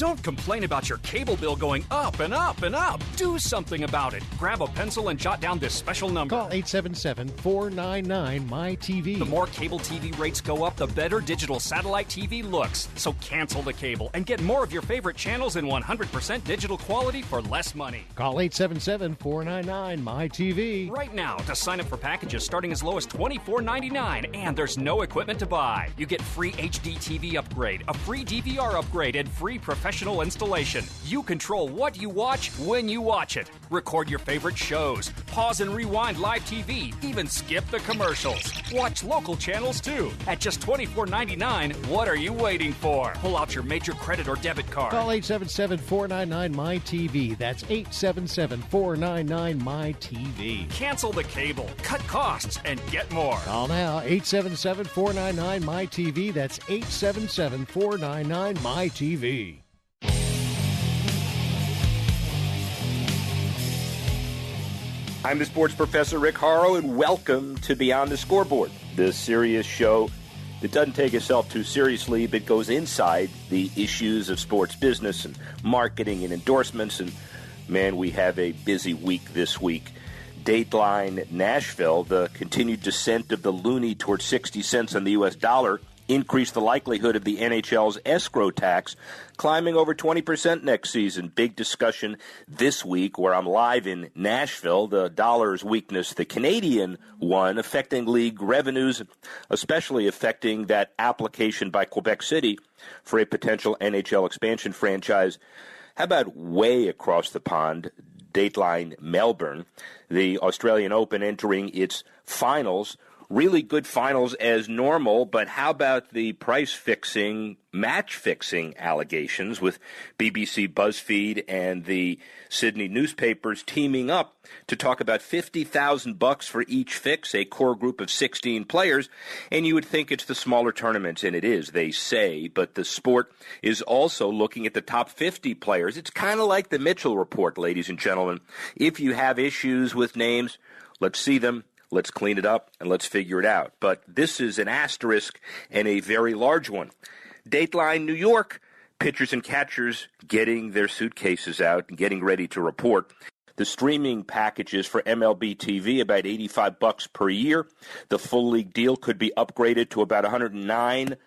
Don't complain about your cable bill going up and up and up. Do something about it. Grab a pencil and jot down this special number. Call 877-499-MY-TV. The more cable TV rates go up, the better digital satellite TV looks. So cancel the cable and get more of your favorite channels in 100% digital quality for less money. Call 877-499-MY-TV. Right now to sign up for packages starting as low as $24.99, and there's no equipment to buy. You get free HD TV upgrade, a free DVR upgrade, and free professional installation. You control what you watch when you watch it. Record your favorite shows, pause and rewind live TV, even skip the commercials. Watch local channels too. At just $24.99, what are you waiting for? Pull out your major credit or debit card. Call 877-499-MY-TV. That's 877-499-MY-TV. Cancel the cable, cut costs, and get more. Call now, 877-499-MY-TV. That's 877-499-MY-TV. I'm the sports professor, Rick Horrow, and welcome to Beyond the Scoreboard, the serious show that doesn't take itself too seriously, but goes inside the issues of sports business and marketing and endorsements. And, man, we have a busy week this week. Dateline Nashville, the continued descent of the loonie towards 60 cents on the U.S. dollar, increased the likelihood of the NHL's escrow tax climbing over 20% next season. Big discussion this week where I'm live in Nashville. The dollar's weakness, the Canadian one, affecting league revenues, especially affecting that application by Quebec City for a potential NHL expansion franchise. How about way across the pond, Dateline Melbourne, the Australian Open entering its finals? Really good finals as normal, but how about the price-fixing, match-fixing allegations with BBC, BuzzFeed, and the Sydney newspapers teaming up to talk about $50,000 for each fix, a core group of 16 players, and you would think it's the smaller tournaments, and it is, they say, but the sport is also looking at the top 50 players. It's kind of like the Mitchell Report, ladies and gentlemen. If you have issues with names, let's see them. Let's clean it up, and let's figure it out. But this is an asterisk and a very large one. Dateline New York, pitchers and catchers getting their suitcases out and getting ready to report. The streaming packages for MLB TV, about $85 per year. The full league deal could be upgraded to about $109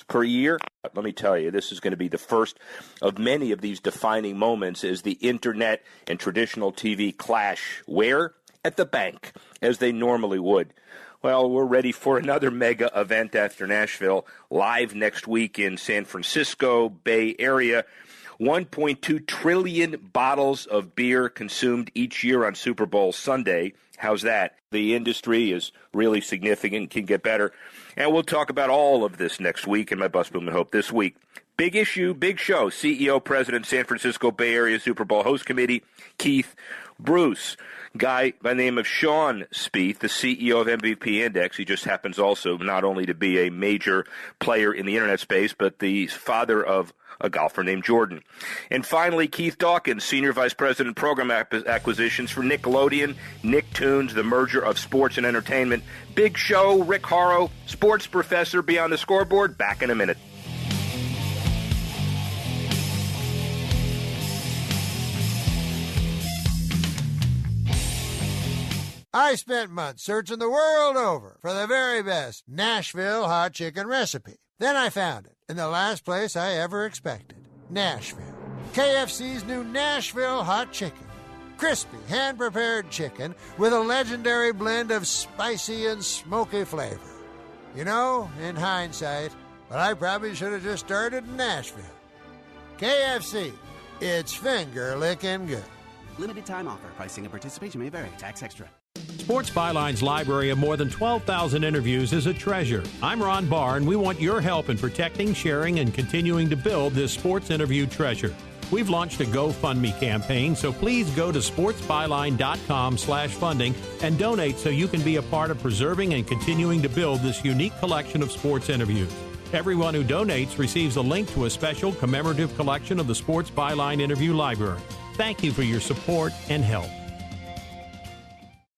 per year. Let me tell you, this is going to be the first of many of these defining moments as the internet and traditional TV clash. Where? At the bank, as they normally would. Well, we're ready for another mega event after Nashville, live next week in San Francisco Bay Area. 1.2 trillion bottles of beer consumed each year on Super Bowl Sunday. How's that? The industry is really significant, can get better. And we'll talk about all of this next week in my Bus Boom and Hope this week. Big issue, big show. CEO, President, San Francisco Bay Area Super Bowl Host Committee, Keith Bruce. Guy by the name of Sean Spieth, the CEO of MVP Index. He just happens also not only to be a major player in the internet space, but the father of a golfer named Jordan. And finally, Keith Dawkins, Senior Vice President, Program Acquisitions for Nickelodeon, Nicktoons, the merger of sports and entertainment. Big show, Rick Horrow, sports professor, Beyond the Scoreboard. Back in a minute. I spent months searching the world over for the very best Nashville hot chicken recipe. Then I found it in the last place I ever expected, Nashville. KFC's new Nashville hot chicken. Crispy, hand-prepared chicken with a legendary blend of spicy and smoky flavor. You know, in hindsight, but I probably should have just started in Nashville. KFC, it's finger-licking good. Limited time offer. Pricing and participation may vary. Tax extra. Sports Byline's library of more than 12,000 interviews is a treasure. I'm Ron Barr, and we want your help in protecting, sharing, and continuing to build this sports interview treasure. We've launched a GoFundMe campaign, so please go to sportsbyline.com/funding and donate so you can be a part of preserving and continuing to build this unique collection of sports interviews. Everyone who donates receives a link to a special commemorative collection of the Sports Byline Interview Library. Thank you for your support and help.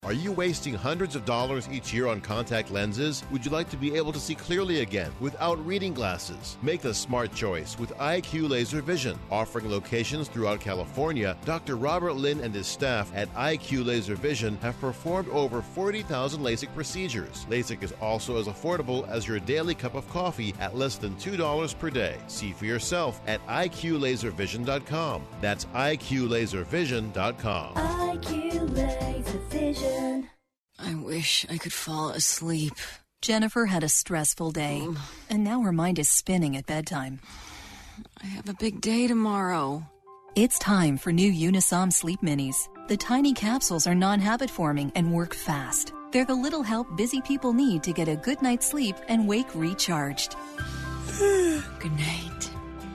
Are Are you wasting hundreds of dollars each year on contact lenses? Would you like to be able to see clearly again without reading glasses? Make the smart choice with IQ Laser Vision. Offering locations throughout California, Dr. Robert Lin and his staff at IQ Laser Vision have performed over 40,000 LASIK procedures. LASIK is also as affordable as your daily cup of coffee at less than $2 per day. See for yourself at IQLaserVision.com. That's IQLaserVision.com. IQ Laser Vision. I wish I could fall asleep. Jennifer had a stressful day, and now her mind is spinning at bedtime. I have a big day tomorrow. It's time for new Unisom Sleep Minis. The tiny capsules are non-habit forming and work fast. They're the little help busy people need to get a good night's sleep and wake recharged. Good night.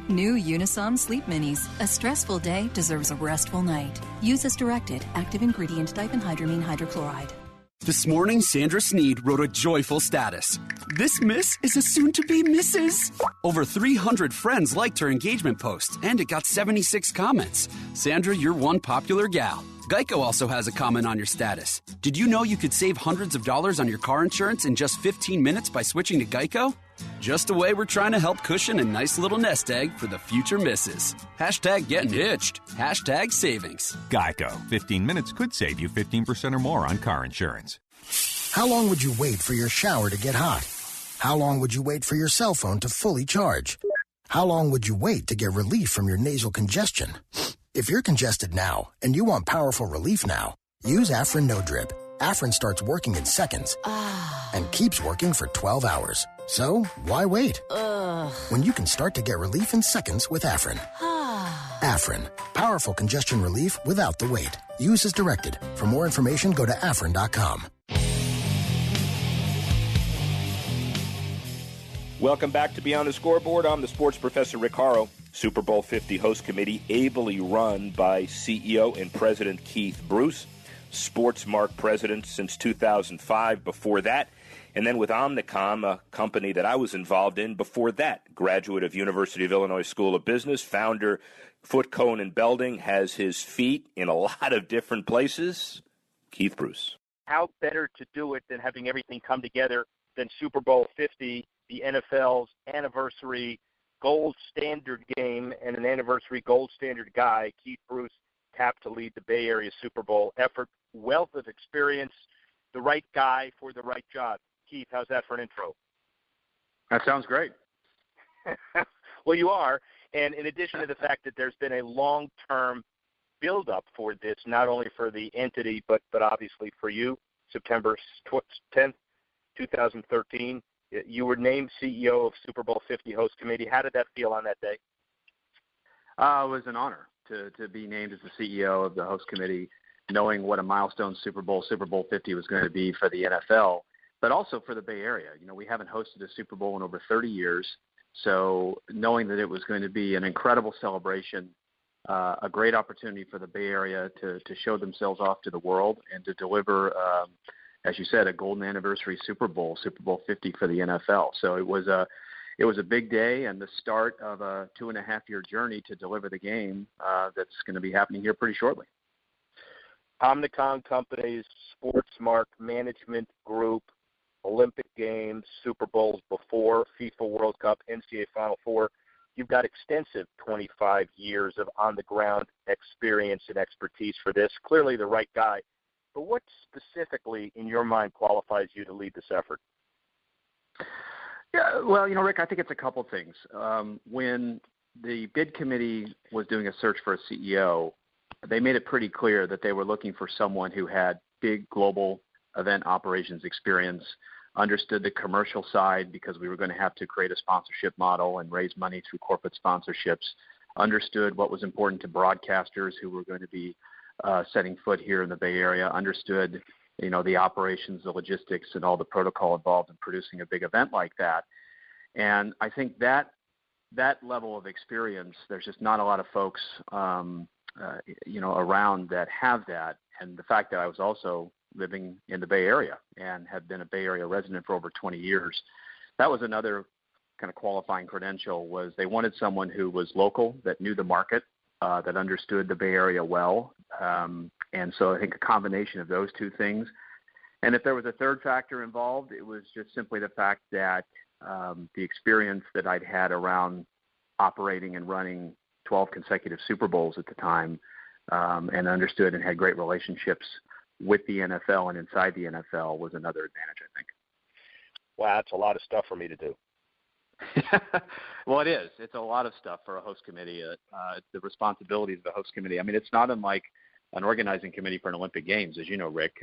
New Unisom Sleep Minis. A stressful day deserves a restful night. Use as directed. Active ingredient diphenhydramine hydrochloride. This morning, Sandra Sneed wrote a joyful status. This miss is a soon-to-be Mrs. Over 300 friends liked her engagement post, and it got 76 comments. Sandra, you're one popular gal. Geico also has a comment on your status. Did you know you could save hundreds of dollars on your car insurance in just 15 minutes by switching to Geico? Just a way we're trying to help cushion a nice little nest egg for the future misses. Hashtag getting hitched. Hashtag savings. Geico. 15 minutes could save you 15% or more on car insurance. How long would you wait for your shower to get hot? How long would you wait for your cell phone to fully charge? How long would you wait to get relief from your nasal congestion? If you're congested now and you want powerful relief now, use Afrin No Drip. Afrin starts working in seconds and keeps working for 12 hours. So, why wait? When you can start to get relief in seconds with Afrin. Afrin, powerful congestion relief without the wait. Use as directed. For more information, go to Afrin.com. Welcome back to Beyond the Scoreboard. I'm the sports professor, Rick Horrow. Super Bowl 50 host committee, ably run by CEO and President Keith Bruce. Sportsmark president since 2005. Before that, and then with Omnicom, a company that I was involved in before that, graduate of University of Illinois School of Business, founder Foot, Cone, and Belding, has his feet in a lot of different places. Keith Bruce. How better to do it than having everything come together than Super Bowl 50, the NFL's anniversary gold standard game, and an anniversary gold standard guy, Keith Bruce, tapped to lead the Bay Area Super Bowl effort. Wealth of experience, the right guy for the right job. Keith, how's that for an intro? That sounds great. Well, you are. And in addition to the fact that there's been a long-term build-up for this, not only for the entity, but obviously for you, September 10th, 2013, you were named CEO of Super Bowl 50 host committee. How did that feel on that day? It was an honor to be named as the CEO of the host committee, knowing what a milestone Super Bowl 50 was going to be for the NFL, but also for the Bay Area. You know, we haven't hosted a Super Bowl in over 30 years, so knowing that it was going to be an incredible celebration, a great opportunity for the Bay Area to show themselves off to the world and to deliver, as you said, a golden anniversary Super Bowl 50 for the NFL. So it was a big day and the start of a 2.5-year journey to deliver the game that's going to be happening here pretty shortly. Omnicom Companies, Sportsmark Management Group, Olympic Games, Super Bowls before, FIFA World Cup, NCAA Final Four. You've got extensive 25 years of on-the-ground experience and expertise for this. Clearly the right guy. But what specifically, in your mind, qualifies you to lead this effort? Yeah, well, Rick, I think it's a couple things. When the bid committee was doing a search for a CEO, they made it pretty clear that they were looking for someone who had big global event operations experience, understood the commercial side because we were going to have to create a sponsorship model and raise money through corporate sponsorships, understood what was important to broadcasters who were going to be setting foot here in the Bay Area, understood the operations, the logistics, and all the protocol involved in producing a big event like that. And I think that level of experience, there's just not a lot of folks around that have that. And the fact that I was also living in the Bay Area and have been a Bay Area resident for over 20 years, that was another kind of qualifying credential. Was they wanted someone who was local, that knew the market, that understood the Bay Area well. And so I think a combination of those two things, And if there was a third factor involved, it was just simply the fact that the experience that I'd had around operating and running 12 consecutive Super Bowls at the time, and understood and had great relationships with the NFL and inside the NFL was another advantage, I think. Wow, that's a lot of stuff for me to do. Well, it is. It's a lot of stuff for a host committee. The responsibilities of the host committee. I mean, it's not unlike an organizing committee for an Olympic Games, as you know, Rick.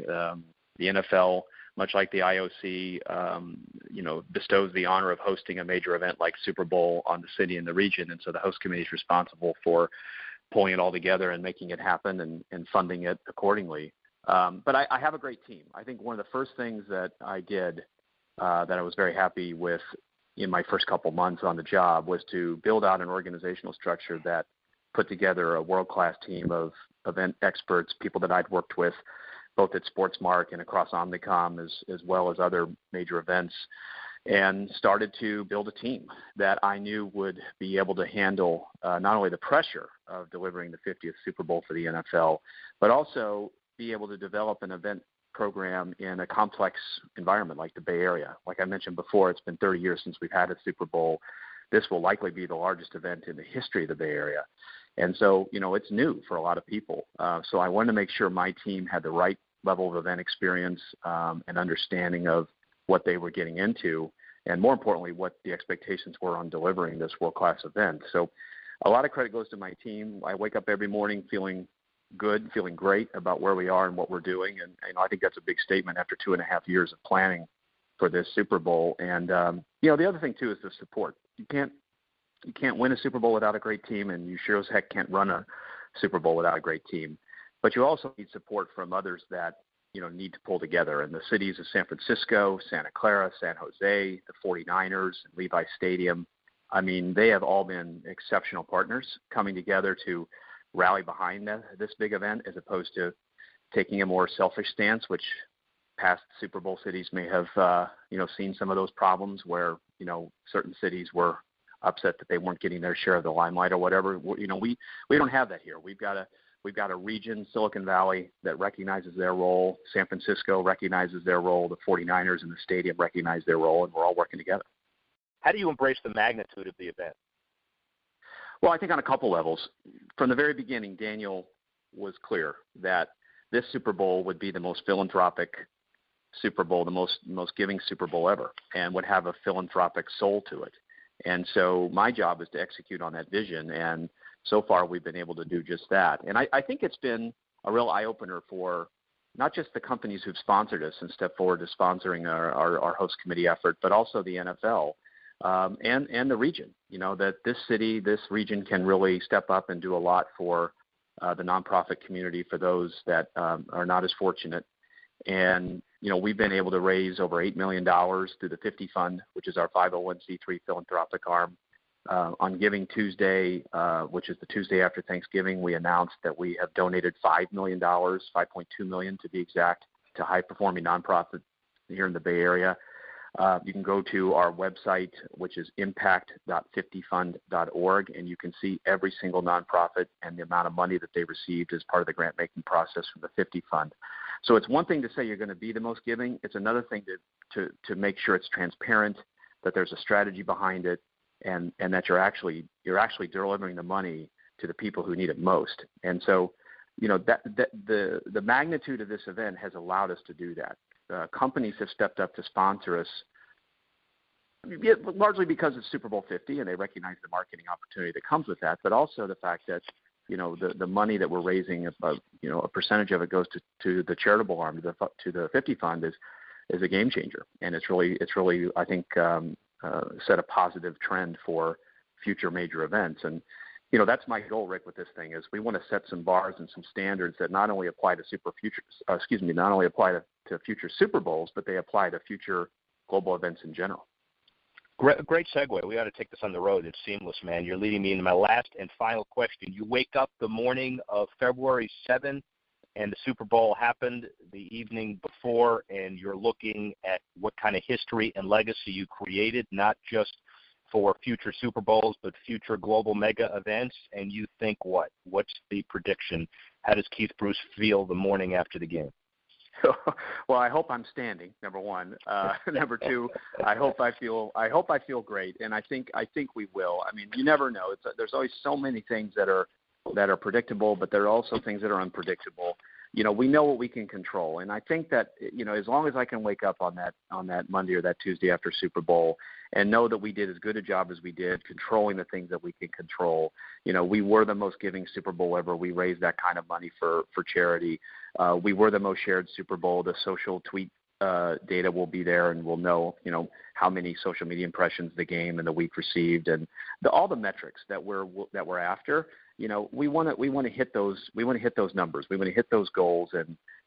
The NFL, much like the IOC, bestows the honor of hosting a major event like Super Bowl on the city and the region. And so the host committee is responsible for pulling it all together and making it happen and funding it accordingly. But I have a great team. I think one of the first things that I did that I was very happy with in my first couple months on the job was to build out an organizational structure that put together a world-class team of event experts, people that I'd worked with both at Sportsmark and across Omnicom as well as other major events, and started to build a team that I knew would be able to handle not only the pressure of delivering the 50th Super Bowl for the NFL, but also be able to develop an event program in a complex environment like the Bay Area. Like I mentioned before, it's been 30 years since we've had a Super Bowl. This will likely be the largest event in the history of the Bay Area. And so, it's new for a lot of people. So I wanted to make sure my team had the right level of event experience and understanding of what they were getting into, and more importantly, what the expectations were on delivering this world-class event. So a lot of credit goes to my team. I wake up every morning feeling good, feeling great about where we are and what we're doing. And I think that's a big statement after 2.5 years of planning for this Super Bowl. And, the other thing, too, is the support. You can't win a Super Bowl without a great team, and you sure as heck can't run a Super Bowl without a great team. But you also need support from others that, need to pull together. And the cities of San Francisco, Santa Clara, San Jose, the 49ers, Levi Stadium, I mean, they have all been exceptional partners coming together to rally behind this big event, as opposed to taking a more selfish stance, which past Super Bowl cities may have, seen some of those problems where, certain cities were upset that they weren't getting their share of the limelight or whatever. We don't have that here. We've got a region, Silicon Valley, that recognizes their role. San Francisco recognizes their role. The 49ers and the stadium recognize their role, and we're all working together. How do you embrace the magnitude of the event? Well, I think on a couple levels. From the very beginning, Daniel was clear that this Super Bowl would be the most philanthropic Super Bowl, the most giving Super Bowl ever, and would have a philanthropic soul to it. And so my job is to execute on that vision, and so far we've been able to do just that. And I think it's been a real eye-opener for not just the companies who've sponsored us and stepped forward to sponsoring our host committee effort, but also the NFL and the region, that this region can really step up and do a lot for the nonprofit community, for those that are not as fortunate. And, we've been able to raise over $8 million through the 50 Fund, which is our 501c3 philanthropic arm. On Giving Tuesday, which is the Tuesday after Thanksgiving, we announced that we have donated $5 million, $5.2 million to be exact, to high-performing nonprofits here in the Bay Area. You can go to our website, which is impact.50fund.org, and you can see every single nonprofit and the amount of money that they received as part of the grant-making process from the 50 Fund. So it's one thing to say you're going to be the most giving. It's another thing to make sure it's transparent, that there's a strategy behind it, and that you're actually delivering the money to the people who need it most. And so, that the magnitude of this event has allowed us to do that. Companies have stepped up to sponsor us, largely because it's Super Bowl 50, and they recognize the marketing opportunity that comes with that, but also the fact that the money that we're raising, a percentage of it goes to the charitable arm, to the 50 Fund, is a game changer, and it's really I think set a positive trend for future major events. And that's my goal, Rick, with this thing, is we want to set some bars and some standards that not only apply to future Super Bowls, but they apply to future global events in general. Great segue. We ought to take this on the road. It's seamless, man. You're leading me into my last and final question. You wake up the morning of February 7th, and the Super Bowl happened the evening before, and you're looking at what kind of history and legacy you created, not just for future Super Bowls, but future global mega events, and you think what? What's the prediction? How does Keith Bruce feel the morning after the game? So, well, I hope I'm standing. Number one. Number two, I hope I feel great, and I think we will. I mean, you never know. There's always so many things that are predictable, but there are also things that are unpredictable. We know what we can control, and I think that as long as I can wake up on that Monday or that Tuesday after Super Bowl and know that we did as good a job as we did controlling the things that we can control. We were the most giving Super Bowl ever. We raised that kind of money for charity. We were the most shared Super Bowl. The social tweet data will be there, and we'll know how many social media impressions the game and the week received, and all the metrics that we're after. We want to hit those. We want to hit those numbers. We want to hit those goals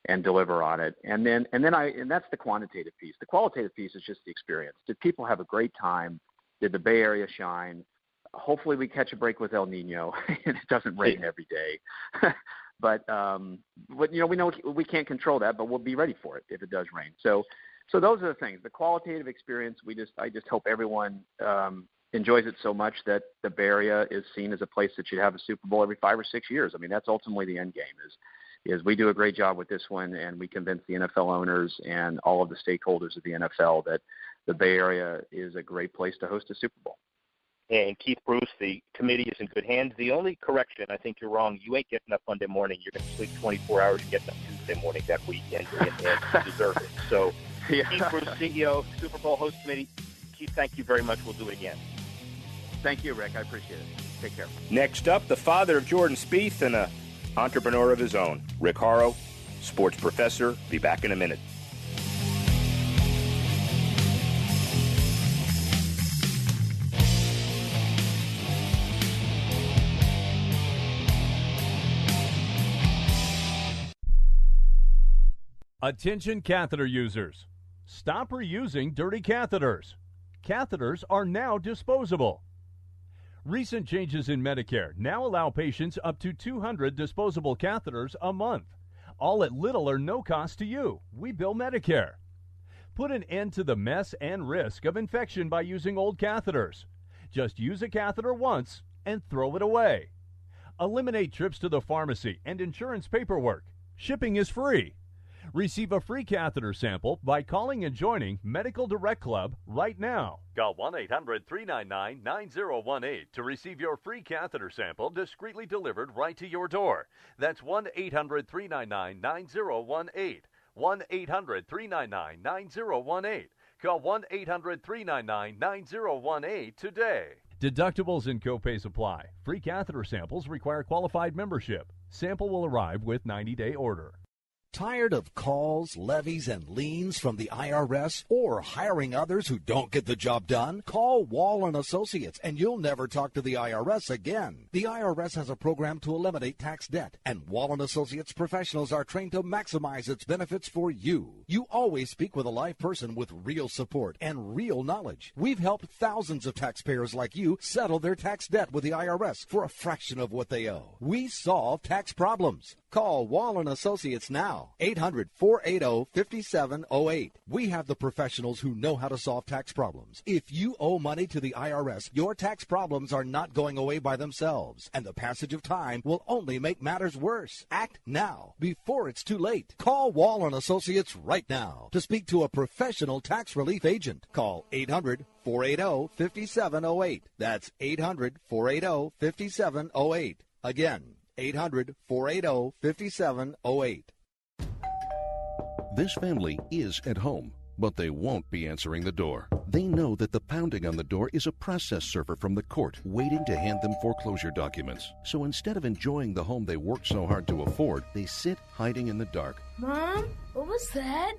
and deliver on it. And that's the quantitative piece. The qualitative piece is just the experience. Did people have a great time? Did the Bay Area shine? Hopefully we catch a break with El Nino and it doesn't rain every day. But we know we can't control that, but we'll be ready for it if it does rain. So those are the things. The qualitative experience. I just hope everyone enjoys it so much that the Bay Area is seen as a place that should have a Super Bowl every 5 or 6 years. I mean, that's ultimately the end game is we do a great job with this one, and we convince the NFL owners and all of the stakeholders of the NFL that the Bay Area is a great place to host a Super Bowl. And Keith Bruce, the committee is in good hands. The only correction, I think you're wrong. You ain't getting up Monday morning. You're going to sleep 24 hours and get up Tuesday morning that weekend, and you deserve it. So, yeah. Keith Bruce, CEO, Super Bowl host committee. Keith, thank you very much. We'll do it again. Thank you, Rick. I appreciate it. Take care. Next up, the father of Jordan Spieth and an entrepreneur of his own, Rick Horrow, sports professor. Be back in a minute. Attention catheter users. Stop reusing dirty catheters. Catheters are now disposable. Recent changes in Medicare now allow patients up to 200 disposable catheters a month, all at little or no cost to you. We bill Medicare. Put an end to the mess and risk of infection by using old catheters. Just use a catheter once and throw it away. Eliminate trips to the pharmacy and insurance paperwork. Shipping is free. Receive a free catheter sample by calling and joining Medical Direct Club right now. Call 1-800-399-9018 to receive your free catheter sample discreetly delivered right to your door. That's 1-800-399-9018. 1-800-399-9018. Call 1-800-399-9018 today. Deductibles and copays apply. Free catheter samples require qualified membership. Sample will arrive with 90-day order. Tired of calls, levies, and liens from the IRS or hiring others who don't get the job done? Call Wall & Associates and you'll never talk to the IRS again. The IRS has a program to eliminate tax debt, and Wall & Associates professionals are trained to maximize its benefits for you. You always speak with a live person with real support and real knowledge. We've helped thousands of taxpayers like you settle their tax debt with the IRS for a fraction of what they owe. We solve tax problems. Call Wall & Associates now, 800-480-5708. We have the professionals who know how to solve tax problems. If you owe money to the IRS, your tax problems are not going away by themselves, and the passage of time will only make matters worse. Act now, before it's too late. Call Wall & Associates right now to speak to a professional tax relief agent. Call 800-480-5708. That's 800-480-5708. Again, 800-480-5708. This family is at home, but they won't be answering the door. They know that the pounding on the door is a process server from the court waiting to hand them foreclosure documents. So instead of enjoying the home they worked so hard to afford, they sit hiding in the dark. Mom, what was that?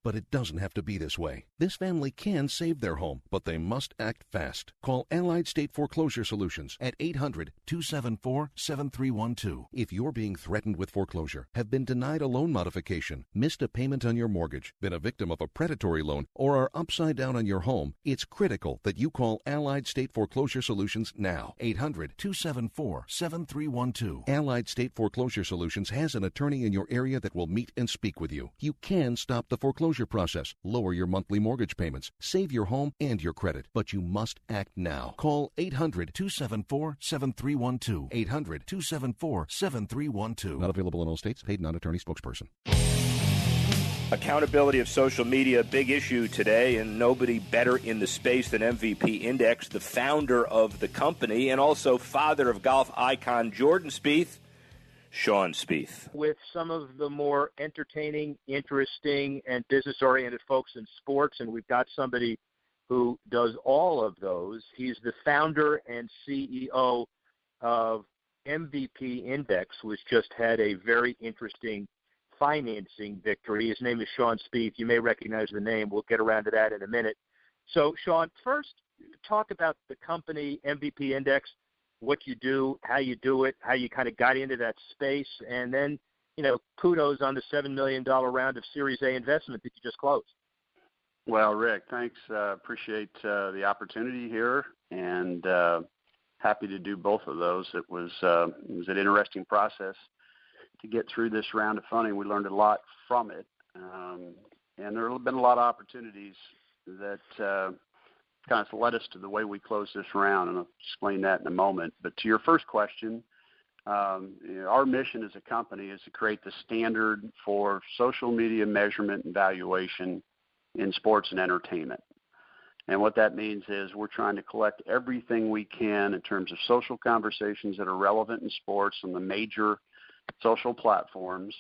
But it doesn't have to be this way. This family can save their home, but they must act fast. Call Allied State Foreclosure Solutions at 800-274-7312. If you're being threatened with foreclosure, have been denied a loan modification, missed a payment on your mortgage, been a victim of a predatory loan, or are upside down on your home, it's critical that you call Allied State Foreclosure Solutions now. 800-274-7312. Allied State Foreclosure Solutions has an attorney in your area that will meet and speak with you. You can stop the foreclosure process, lower your monthly mortgage payments, save your home and your credit, but you must act now. Call 800-274-7312. 800-274-7312. Not available in all states. Paid non-attorney spokesperson. Accountability of social media, big issue today, and nobody better in the space than MVP Index, the founder of the company, and also father of golf icon Jordan Spieth, Sean Spieth. With some of the more entertaining, interesting, and business-oriented folks in sports, and we've got somebody who does all of those. He's the founder and CEO of MVP Index, which just had a very interesting financing victory. His name is Sean Spieth. You may recognize the name. We'll get around to that in a minute. So, Sean, first, talk about the company, MVP Index, what you do, how you do it, how you kind of got into that space, and then, kudos on the $7 million round of Series A investment that you just closed. Well, Rick, thanks. Appreciate the opportunity here, and happy to do both of those. It was an interesting process to get through this round of funding. We learned a lot from it, and there have been a lot of opportunities that kind of led us to the way we closed this round, and I'll explain that in a moment. But to your first question, our mission as a company is to create the standard for social media measurement and valuation in sports and entertainment. And what that means is we're trying to collect everything we can in terms of social conversations that are relevant in sports on the major social platforms.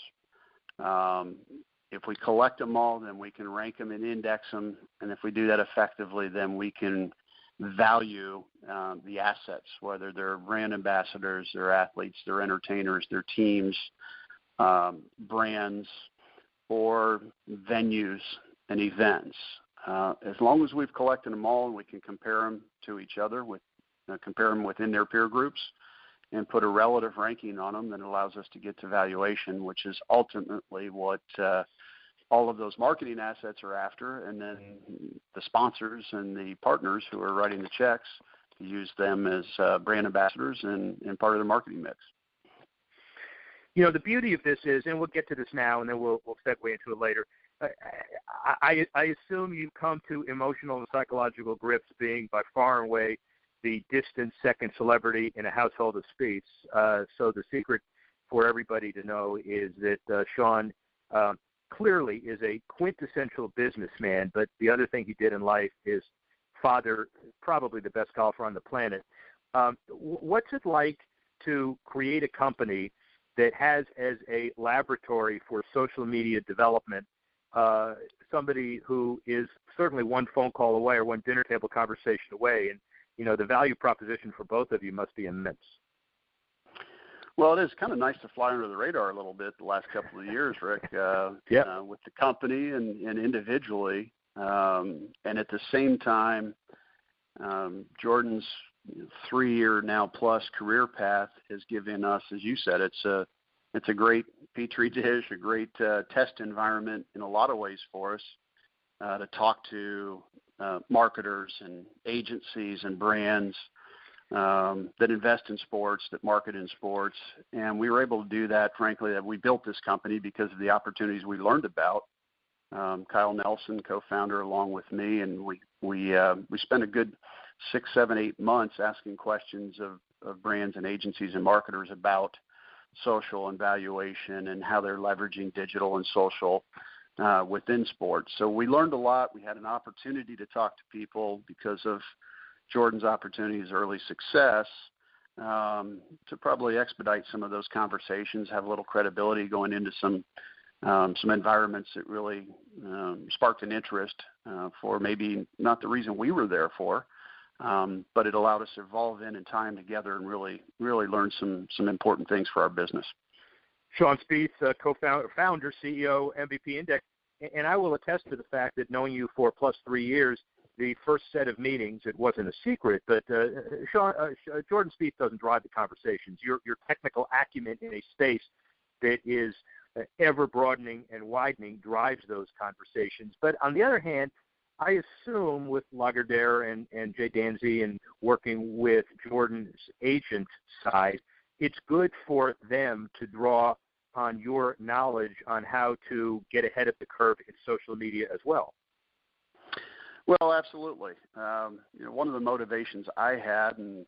If we collect them all, then we can rank them and index them. And if we do that effectively, then we can value the assets, whether they're brand ambassadors, they're athletes, they're entertainers, they're teams, brands, or venues and events. As long as we've collected them all and we can compare them to each other, compare them within their peer groups, and put a relative ranking on them, then it allows us to get to valuation, which is ultimately what all of those marketing assets are after, and then the sponsors and the partners who are writing the checks use them as brand ambassadors and part of their marketing mix. The beauty of this is, and we'll get to this now, and then we'll segue into it later, I assume you've come to emotional and psychological grips being by far and away the distant second celebrity in a household of Spieths. So the secret for everybody to know is that Sean clearly is a quintessential businessman, but the other thing he did in life is father probably the best golfer on the planet. What's it like to create a company that has as a laboratory for social media development somebody who is certainly one phone call away or one dinner table conversation away, and the value proposition for both of you must be immense. Well, it is kind of nice to fly under the radar a little bit the last couple of years, Rick, with the company and individually. And at the same time, Jordan's 3-year now plus career path has given us, as you said, it's a great petri dish, a great test environment in a lot of ways for us to talk to marketers and agencies and brands that invest in sports, that market in sports. And we were able to do that, frankly, that we built this company because of the opportunities we learned about. Kyle Nelson, co-founder, along with me, and we spent a good 6, 7, 8 months asking questions of brands and agencies and marketers about social and valuation and how they're leveraging digital and social within sports. So we learned a lot. We had an opportunity to talk to people because of Jordan's opportunities, early success, to probably expedite some of those conversations, have a little credibility going into some environments that really sparked an interest for maybe not the reason we were there for, but it allowed us to evolve in time together and really learn some important things for our business. Sean Spieth, founder, CEO, MVP Index, and I will attest to the fact that knowing you for plus 3 years, the first set of meetings, it wasn't a secret, but Jordan Spieth doesn't drive the conversations. Your technical acumen in a space that is ever broadening and widening drives those conversations. But on the other hand, I assume with Lagardère and Jay Danzy and working with Jordan's agent side, it's good for them to draw on your knowledge on how to get ahead of the curve in social media as well. Well, absolutely. One of the motivations I had and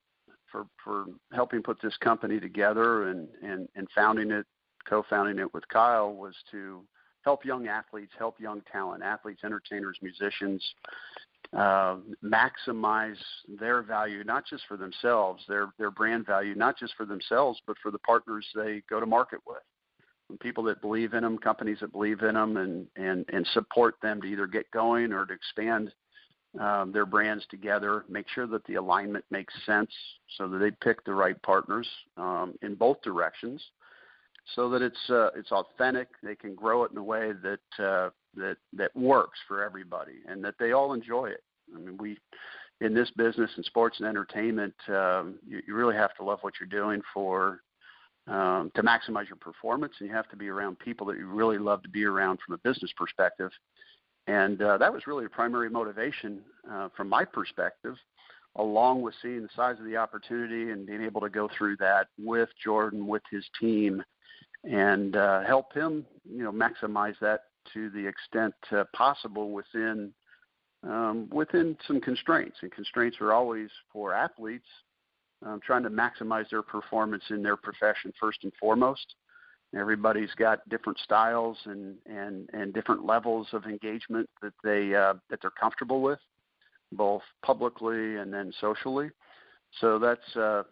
for helping put this company together and founding it, co-founding it with Kyle, was to help young athletes, help young talent, athletes, entertainers, musicians, maximize their value, not just for themselves, their brand value, not just for themselves, but for the partners they go to market with. And people that believe in them, companies that believe in them, and support them to either get going or to expand their brands together, make sure that the alignment makes sense so that they pick the right partners in both directions, so that it's authentic. They can grow it in a way that works for everybody and that they all enjoy it. I mean, we in this business in sports and entertainment, you really have to love what you're doing to maximize your performance, and you have to be around people that you really love to be around from a business perspective. And that was really the primary motivation from my perspective, along with seeing the size of the opportunity and being able to go through that with Jordan, with his team, and help him, maximize that to the extent possible within some constraints. And constraints are always for athletes trying to maximize their performance in their profession first and foremost. Everybody's got different styles and different levels of engagement that they're comfortable with, both publicly and then socially. So that's a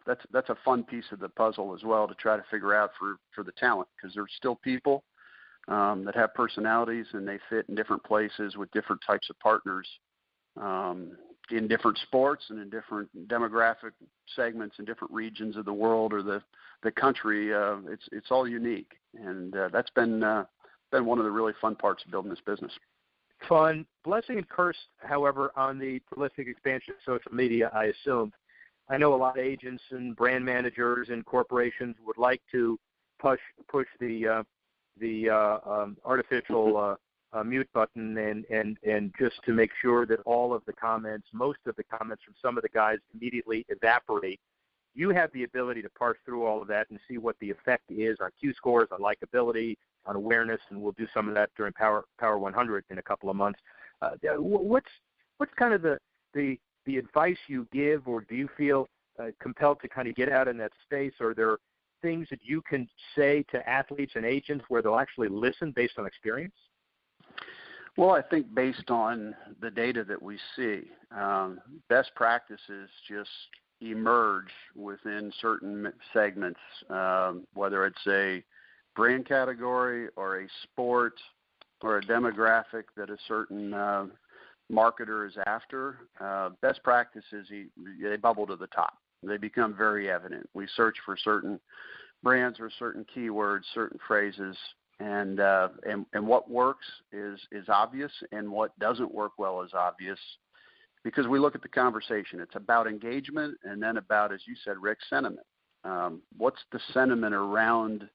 fun piece of the puzzle as well to try to figure out for the talent, because there's still people that have personalities and they fit in different places with different types of partners in different sports and in different demographic segments in different regions of the world or the country. It's all unique, and that's been one of the really fun parts of building this business. Fun, blessing and curse, however, on the prolific expansion of social media, I assume. I know a lot of agents and brand managers and corporations would like to push the artificial mute button and just to make sure that all of the comments, most of the comments from some of the guys immediately evaporate. You have the ability to parse through all of that and see what the effect is on Q scores, on likability, on awareness, and we'll do some of that during Power 100 in a couple of months. What's kind of the advice you give, or do you feel compelled to kind of get out in that space? Or are there things that you can say to athletes and agents where they'll actually listen based on experience? Well, I think based on the data that we see, best practices just emerge within certain segments, whether it's a brand category or a sport or a demographic that a certain marketer is after. Best practices, they bubble to the top. They become very evident. We search for certain brands or certain keywords, certain phrases, and what works is obvious, and what doesn't work well is obvious, because we look at the conversation. It's about engagement, and then about, as you said, Rick, sentiment. What's the sentiment around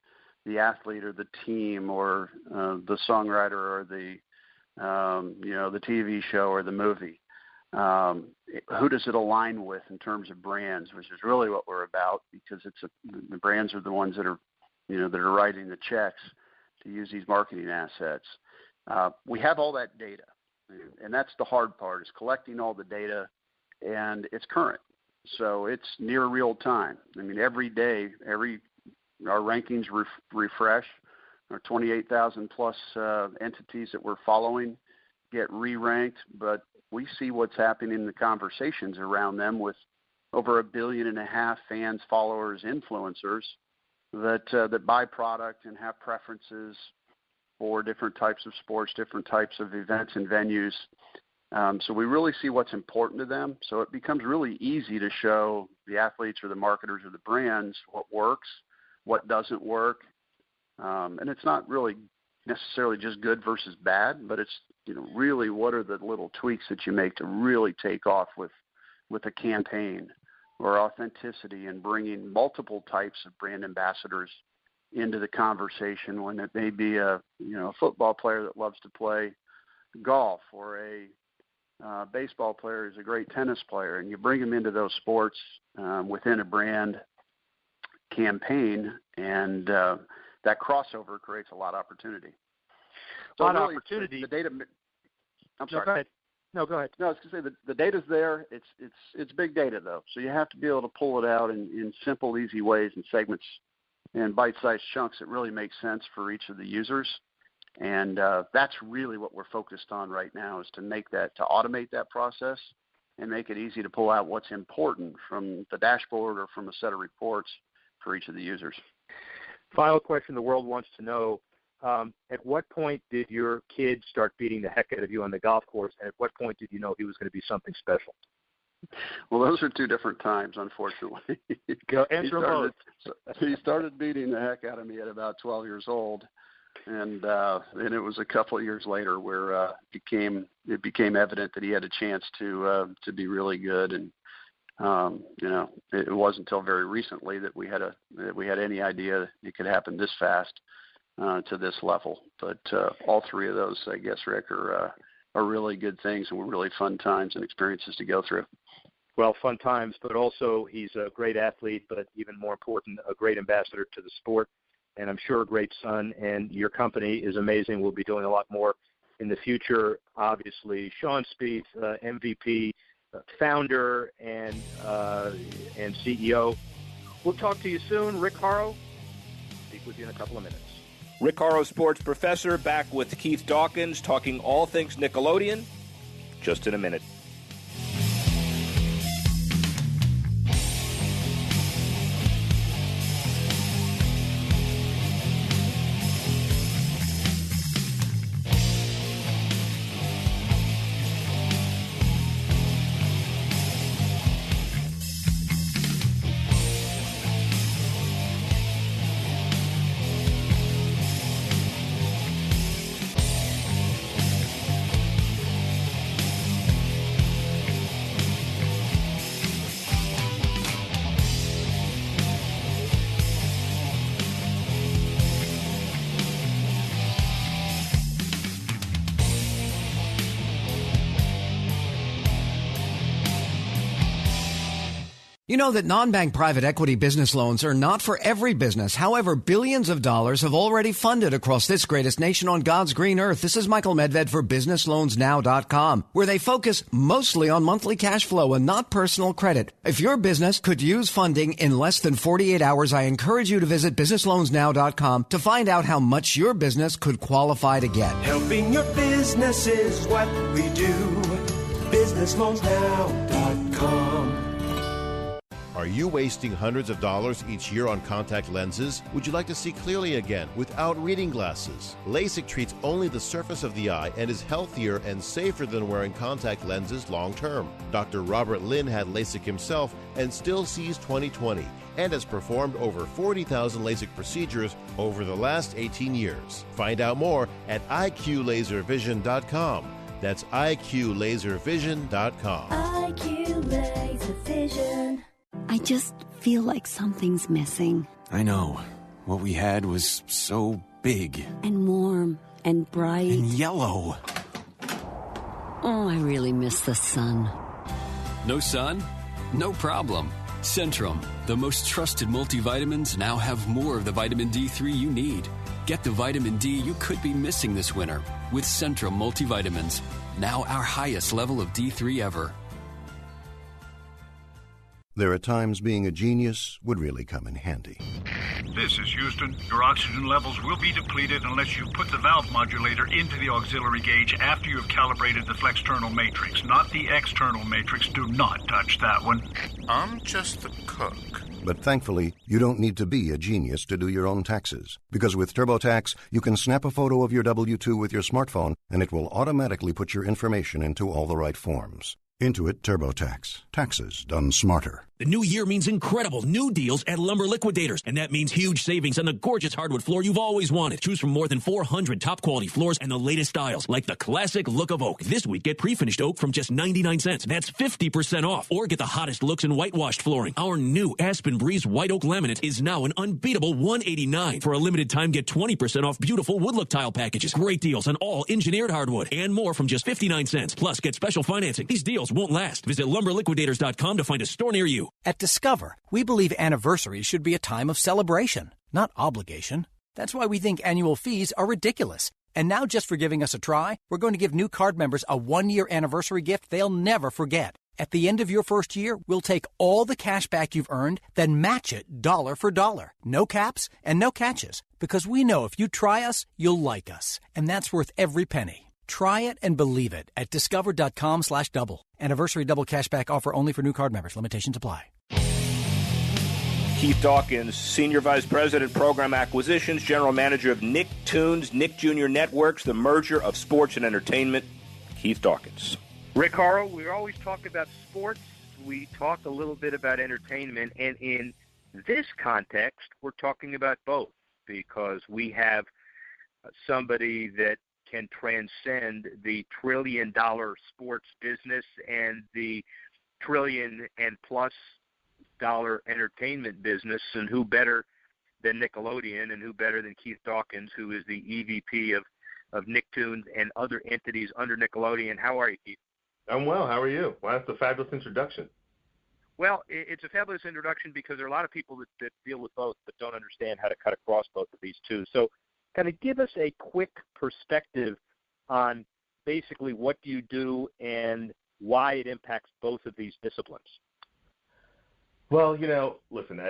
the athlete or the team or the songwriter or the TV show or the movie? Who does it align with in terms of brands, which is really what we're about, because the brands are the ones that are writing the checks to use these marketing assets. We have all that data, and that's the hard part, is collecting all the data, and it's current. So it's near real time. I mean, every day, our rankings refresh. Our 28,000 plus entities that we're following get re-ranked, but we see what's happening in the conversations around them with over 1.5 billion fans, followers, influencers that buy product and have preferences for different types of sports, different types of events and venues. So we really see what's important to them. So it becomes really easy to show the athletes or the marketers or the brands what works, what doesn't work. And it's not really necessarily just good versus bad, but it's really what are the little tweaks that you make to really take off with a campaign or authenticity, and bringing multiple types of brand ambassadors into the conversation, when it may be a football player that loves to play golf, or a baseball player who's a great tennis player, and you bring them into those sports within a brand campaign, and that crossover creates a lot of opportunity. So really, opportunity. The data. I'm sorry. Go ahead. No, go ahead. No, I was going to say the data's there. It's big data though, so you have to be able to pull it out in simple, easy ways and segments and bite-sized chunks that really make sense for each of the users. And that's really what we're focused on right now, is to automate that process and make it easy to pull out what's important from the dashboard or from a set of reports for each of the users. Final question the world wants to know. At what point did your kid start beating the heck out of you on the golf course, and at what point did you know he was going to be something special? Well, those are two different times, unfortunately. Go answer both. He started beating the heck out of me at about 12 years old, and it was a couple of years later where it became evident that he had a chance to be really good. And it wasn't until very recently that we had any idea it could happen this fast to this level. But all three of those, I guess, Rick, are really good things and were really fun times and experiences to go through. Well, fun times, but also he's a great athlete, but even more important, a great ambassador to the sport, and I'm sure a great son. And your company is amazing. We'll be doing a lot more in the future. Obviously, Sean Spieth, MVP, founder, and CEO. We'll talk to you soon. Rick Horrow, speak with you in a couple of minutes. Rick Horrow, sports professor, back with Keith Dawkins, talking all things Nickelodeon, just in a minute. You know that non-bank private equity business loans are not for every business. However, billions of dollars have already funded across this greatest nation on God's green earth. This is Michael Medved for BusinessLoansNow.com, where they focus mostly on monthly cash flow and not personal credit. If your business could use funding in less than 48 hours, I encourage you to visit BusinessLoansNow.com to find out how much your business could qualify to get. Helping your business is what we do. BusinessLoansNow.com. Are you wasting hundreds of dollars each year on contact lenses? Would you like to see clearly again without reading glasses? LASIK treats only the surface of the eye and is healthier and safer than wearing contact lenses long term. Dr. Robert Lin had LASIK himself and still sees 20/20 and has performed over 40,000 LASIK procedures over the last 18 years. Find out more at IQLaserVision.com. That's IQLaserVision.com. IQ Laser Vision. I just feel like something's missing. I know. What we had was so big. And warm. And bright. And yellow. Oh, I really miss the sun. No sun? No problem. Centrum, the most trusted multivitamins, now have more of the vitamin D3 you need. Get the vitamin D you could be missing this winter with Centrum multivitamins. Now our highest level of D3 ever. There are times being a genius would really come in handy. This is Houston. Your oxygen levels will be depleted unless you put the valve modulator into the auxiliary gauge after you have calibrated the flexternal matrix, not the external matrix. Do not touch that one. I'm just the cook. But thankfully, you don't need to be a genius to do your own taxes. Because with TurboTax, you can snap a photo of your W-2 with your smartphone, and it will automatically put your information into all the right forms. Intuit TurboTax. Taxes done smarter. The new year means incredible new deals at Lumber Liquidators, and that means huge savings on the gorgeous hardwood floor you've always wanted. Choose from more than 400 top-quality floors and the latest styles, like the classic look of oak. This week, get pre-finished oak from just 99 cents. That's 50% off. Or get the hottest looks in whitewashed flooring. Our new Aspen Breeze white oak laminate is now an unbeatable $189. For a limited time, get 20% off beautiful wood look tile packages. Great deals on all engineered hardwood and more from just 59 cents. Plus, get special financing. These deals won't last. Visit lumberliquidators.com to find a store near you. At Discover, we believe anniversaries should be a time of celebration, not obligation. That's why we think annual fees are ridiculous. And now, just for giving us a try, we're going to give new card members a one-year anniversary gift they'll never forget. At the end of your first year, we'll take all the cash back you've earned, then match it dollar for dollar. No caps and no catches. Because we know if you try us, you'll like us. And that's worth every penny. Try it and believe it at discover.com/double. Anniversary double cashback offer only for new card members. Limitations apply. Keith Dawkins, Senior Vice President, Program Acquisitions, General Manager of Nicktoons, Nick Jr. Networks, the merger of sports and entertainment. Keith Dawkins. Rick Horrow, we always talk about sports. We talk a little bit about entertainment. And in this context, we're talking about both because we have somebody that can transcend the trillion-dollar sports business and the trillion-and-plus dollar entertainment business, and who better than Nickelodeon, and who better than Keith Dawkins, who is the EVP of Nicktoons and other entities under Nickelodeon. How are you, Keith? I'm well. How are you? Well, that's a fabulous introduction. Well, it's a fabulous introduction because there are a lot of people that deal with both but don't understand how to cut across both of these two. So kind of give us a quick perspective on basically what you do and why it impacts both of these disciplines. Well, listen,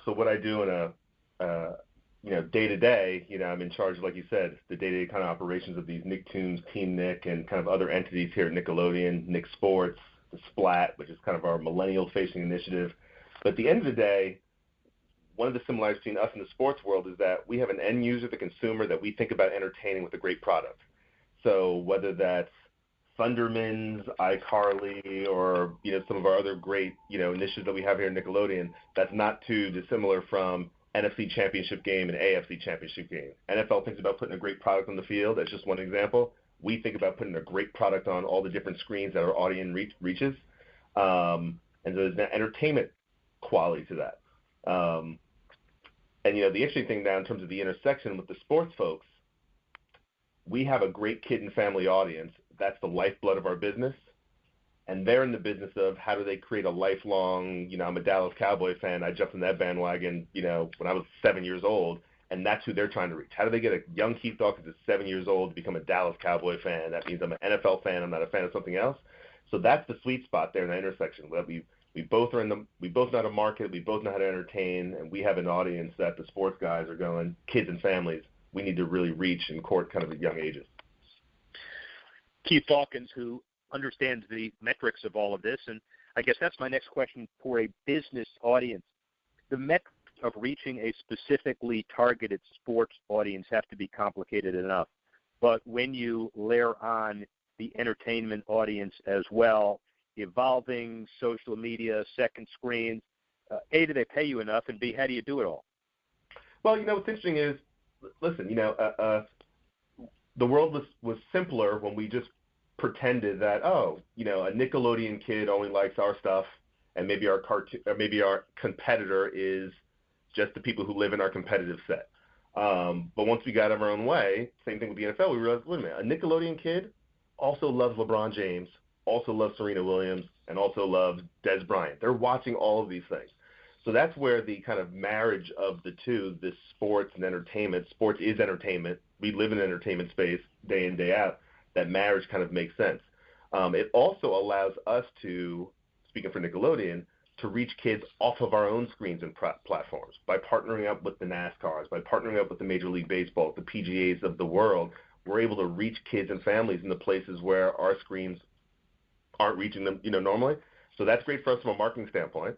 so what I do in a day-to-day, I'm in charge, like you said, the day-to-day kind of operations of these Nicktoons, Team Nick, and kind of other entities here at Nickelodeon, Nick Sports, the Splat, which is kind of our millennial-facing initiative. But at the end of the day, one of the similarities between us and the sports world is that we have an end user, the consumer, that we think about entertaining with a great product. So whether that's Thundermans, iCarly, or some of our other great initiatives that we have here at Nickelodeon, that's not too dissimilar from NFC Championship game and AFC Championship game. NFL thinks about putting a great product on the field. That's just one example. We think about putting a great product on all the different screens that our audience reaches. And so there's an entertainment quality to that. And the interesting thing now in terms of the intersection with the sports folks, we have a great kid and family audience. That's the lifeblood of our business. And they're in the business of how do they create a lifelong, I'm a Dallas Cowboy fan. I jumped in that bandwagon, when I was 7 years old. And that's who they're trying to reach. How do they get a young Keith Dawkins at 7 years old to become a Dallas Cowboy fan? That means I'm an NFL fan. I'm not a fan of something else. So that's the sweet spot there in the intersection. We both we both know how to market. We both know how to entertain. And we have an audience that the sports guys are going, kids and families, we need to really reach and court kind of at young ages. Keith Dawkins, who understands the metrics of all of this, and I guess that's my next question for a business audience. The metrics of reaching a specifically targeted sports audience have to be complicated enough. But when you layer on the entertainment audience as well, evolving social media, second screens, A, do they pay you enough, and B, how do you do it all? Well, what's interesting is, listen, the world was simpler when we just pretended that, a Nickelodeon kid only likes our stuff, and maybe our cartoon, or maybe our competitor is just the people who live in our competitive set. But once we got our own way, same thing with the NFL, we realized, wait a minute, a Nickelodeon kid also loves LeBron James, also loves Serena Williams, and also loves Des Bryant. They're watching all of these things. So that's where the kind of marriage of the two, this sports and entertainment, sports is entertainment. We live in an entertainment space day in, day out. That marriage kind of makes sense. It also allows us to, speaking for Nickelodeon, to reach kids off of our own screens and platforms by partnering up with the NASCARs, by partnering up with the Major League Baseball, the PGAs of the world. We're able to reach kids and families in the places where our screens aren't reaching them, normally. So that's great for us from a marketing standpoint.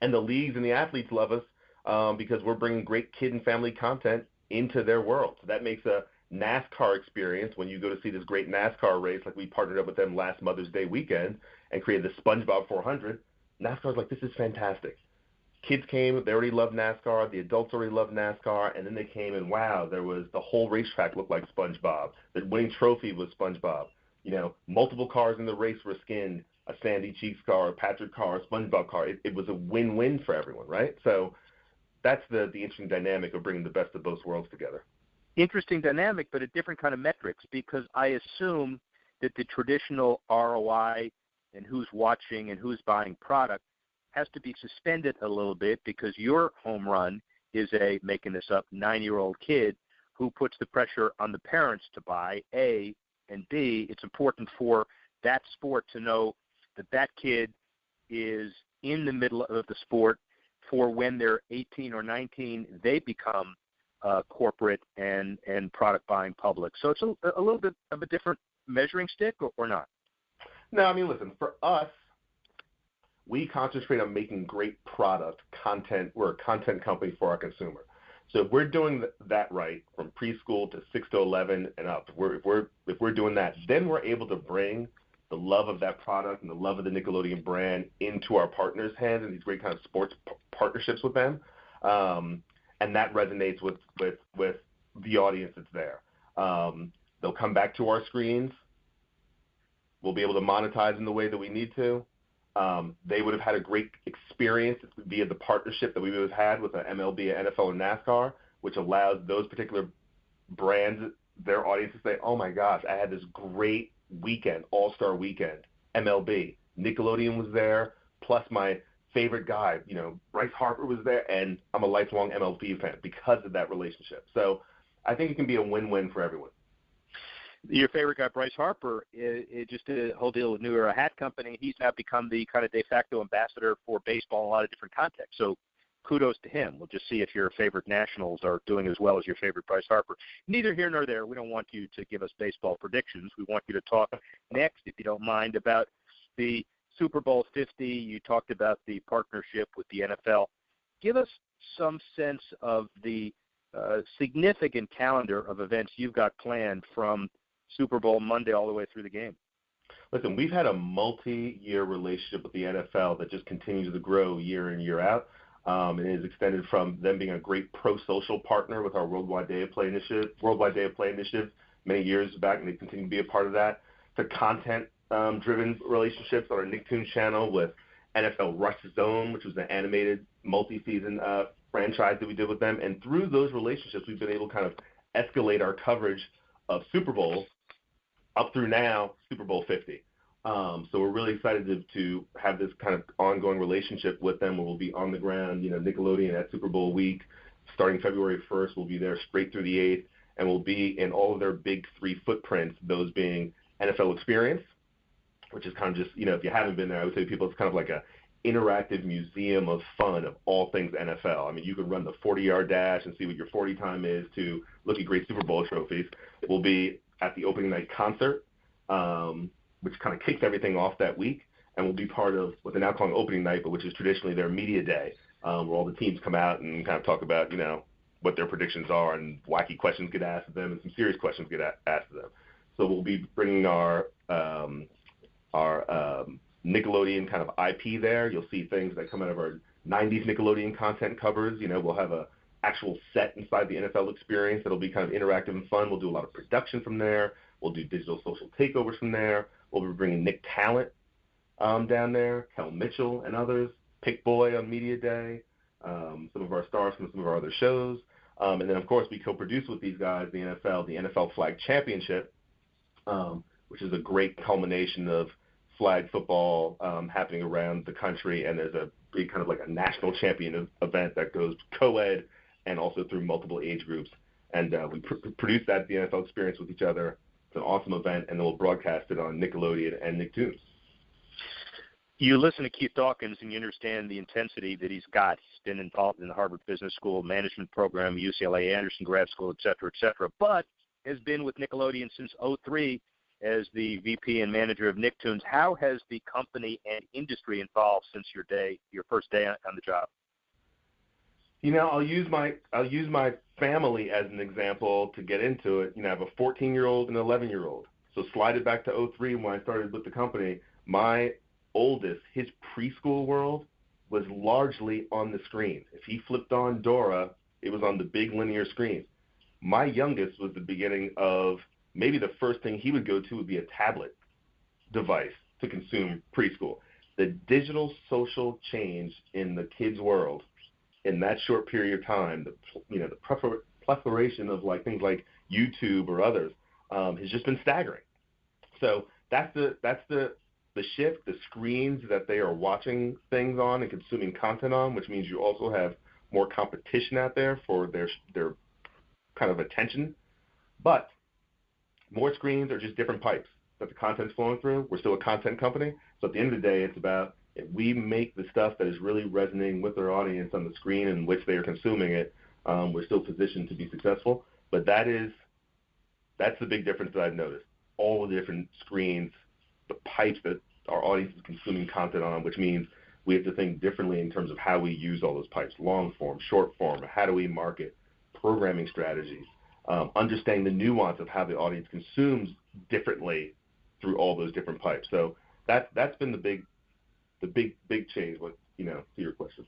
And the leagues and the athletes love us because we're bringing great kid and family content into their world. So that makes a NASCAR experience when you go to see this great NASCAR race, like we partnered up with them last Mother's Day weekend and created the SpongeBob 400. NASCAR's like, this is fantastic. Kids came, they already loved NASCAR, the adults already loved NASCAR, and then they came and wow, there was the whole racetrack looked like SpongeBob. The winning trophy was SpongeBob. Multiple cars in the race were skinned, a Sandy Cheeks car, a Patrick car, a SpongeBob car. It was a win-win for everyone, right? So that's the interesting dynamic of bringing the best of both worlds together. Interesting dynamic, but a different kind of metrics, because I assume that the traditional ROI and who's watching and who's buying product has to be suspended a little bit because your home run is a, making this up, 9-year-old kid who puts the pressure on the parents to buy, A, and B, it's important for that sport to know that kid is in the middle of the sport for when they're 18 or 19, they become corporate and product buying public. So it's a little bit of a different measuring stick, or not? No, I mean, listen, for us, we concentrate on making great product content. We're a content company for our consumer. So if we're doing that right, from preschool to 6 to 11 and up, if we're doing that, then we're able to bring the love of that product and the love of the Nickelodeon brand into our partners' hands and these great kind of sports partnerships with them. And that resonates with the audience that's there. They'll come back to our screens. We'll be able to monetize in the way that we need to. They would have had a great experience via the partnership that we would have had with the MLB, NFL, and NASCAR, which allows those particular brands, their audience, to say, oh my gosh, I had this great weekend, all-star weekend, MLB. Nickelodeon was there, plus my favorite guy, Bryce Harper was there, and I'm a lifelong MLB fan because of that relationship. So I think it can be a win-win for everyone. Your favorite guy, Bryce Harper, it just did a whole deal with New Era Hat Company. He's now become the kind of de facto ambassador for baseball in a lot of different contexts. So kudos to him. We'll just see if your favorite Nationals are doing as well as your favorite Bryce Harper. Neither here nor there. We don't want you to give us baseball predictions. We want you to talk next, if you don't mind, about the Super Bowl 50. You talked about the partnership with the NFL. Give us some sense of the significant calendar of events you've got planned from Super Bowl Monday all the way through the game. Listen, we've had a multi-year relationship with the NFL that just continues to grow year in, year out. It is extended from them being a great pro-social partner with our Worldwide Day of Play initiative many years back, and they continue to be a part of that, to content-driven relationships on our Nicktoons channel with NFL Rush Zone, which was an animated multi-season franchise that we did with them. And through those relationships, we've been able to kind of escalate our coverage of Super Bowls up through now Super Bowl 50. So we're really excited to have this kind of ongoing relationship with them where we'll be on the ground, Nickelodeon at Super Bowl week. Starting February 1st, we'll be there straight through the 8th, and we'll be in all of their big three footprints, those being NFL Experience, which is kind of just, if you haven't been there, I would say to people it's kind of like a interactive museum of fun of all things NFL. I mean, you can run the 40-yard dash and see what your 40 time is to look at great Super Bowl trophies. We'll be at the opening night concert, which kind of kicks everything off that week, and we'll be part of what they're now calling opening night, but which is traditionally their media day, where all the teams come out and kind of talk about, what their predictions are, and wacky questions get asked of them and some serious questions get asked of them. So we'll be bringing our Nickelodeon kind of IP there. You'll see things that come out of our 90s Nickelodeon content covers. We'll have a actual set inside the NFL Experience that'll be kind of interactive and fun. We'll do a lot of production from there. We'll do digital social takeovers from there. We'll be bringing Nick Talent down there, Kel Mitchell and others, Pick Boy on Media Day, some of our stars from some of our other shows. And then, of course, we co-produce with these guys the NFL Flag Championship, which is a great culmination of flag football happening around the country, and there's a big kind of like a national champion event that goes co-ed and also through multiple age groups. And we produce that at the NFL Experience with each other. It's an awesome event, and then we'll broadcast it on Nickelodeon and Nicktoons. You listen to Keith Dawkins, and you understand the intensity that he's got. He's been involved in the Harvard Business School management program, UCLA Anderson Grad School, et cetera, but has been with Nickelodeon since 2003 as the VP and manager of Nicktoons. How has the company and industry evolved since your first day on the job? I'll use my family as an example to get into it. I have a 14-year-old and an 11-year-old. So slide it back to 2003 when I started with the company. My oldest, his preschool world was largely on the screen. If he flipped on Dora, it was on the big linear screen. My youngest was the beginning of maybe the first thing he would go to would be a tablet device to consume preschool. The digital social change in the kids' world in that short period of time, the proliferation of things like YouTube or others has just been staggering. So that's the shift, the screens that they are watching things on and consuming content on, which means you also have more competition out there for their kind of attention. But more screens are just different pipes that the content's flowing through. We're still a content company. So at the end of the day, it's about if we make the stuff that is really resonating with our audience on the screen in which they are consuming it, we're still positioned to be successful. But that's the big difference that I've noticed. All the different screens, the pipes that our audience is consuming content on, which means we have to think differently in terms of how we use all those pipes, long form, short form, how do we market, programming strategies, understanding the nuance of how the audience consumes differently through all those different pipes. So that's been the big change. To your question.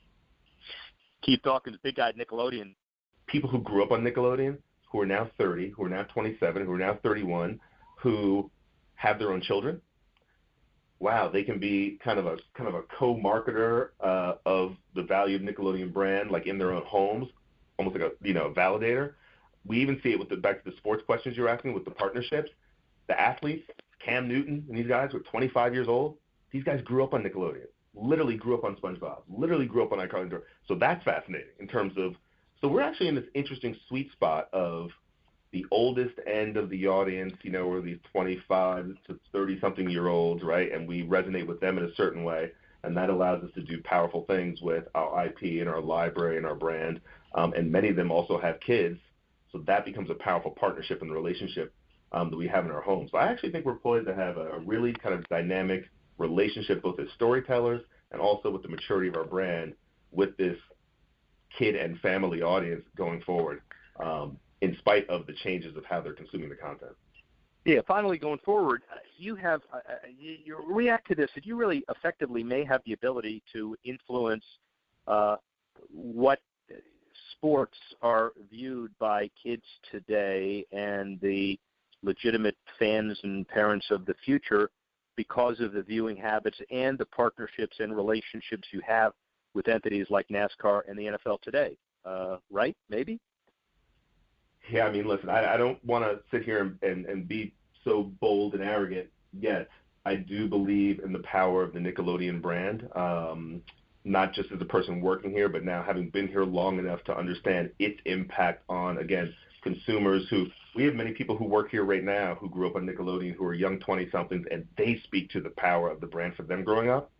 Keep talking. The big guy at Nickelodeon. People who grew up on Nickelodeon, who are now 30, who are now 27, who are now 31, who have their own children. Wow, they can be kind of a co-marketer of the value of Nickelodeon brand, like in their own homes, almost like a validator. We even see it with back to the sports questions you're asking with the partnerships. The athletes, Cam Newton and these guys who are 25 years old, these guys grew up on Nickelodeon, literally grew up on SpongeBob, literally grew up on iCarly. So that's fascinating in terms of, so we're actually in this interesting sweet spot of the oldest end of the audience, we're these 25 to 30-something-year-olds, right? And we resonate with them in a certain way, and that allows us to do powerful things with our IP and our library and our brand. And many of them also have kids, so that becomes a powerful partnership and relationship that we have in our homes. So I actually think we're poised to have a really kind of dynamic relationship both as storytellers and also with the maturity of our brand with this kid and family audience going forward, in spite of the changes of how they're consuming the content. Yeah, finally going forward, you react to this, that you really effectively may have the ability to influence what sports are viewed by kids today and the legitimate fans and parents of the future because of the viewing habits and the partnerships and relationships you have with entities like NASCAR and the NFL today, right? Maybe? Yeah, listen, I don't want to sit here and be so bold and arrogant yet. I do believe in the power of the Nickelodeon brand, not just as a person working here, but now having been here long enough to understand its impact on, again, consumers who – we have many people who work here right now who grew up on Nickelodeon who are young 20-somethings, and they speak to the power of the brand for them growing up.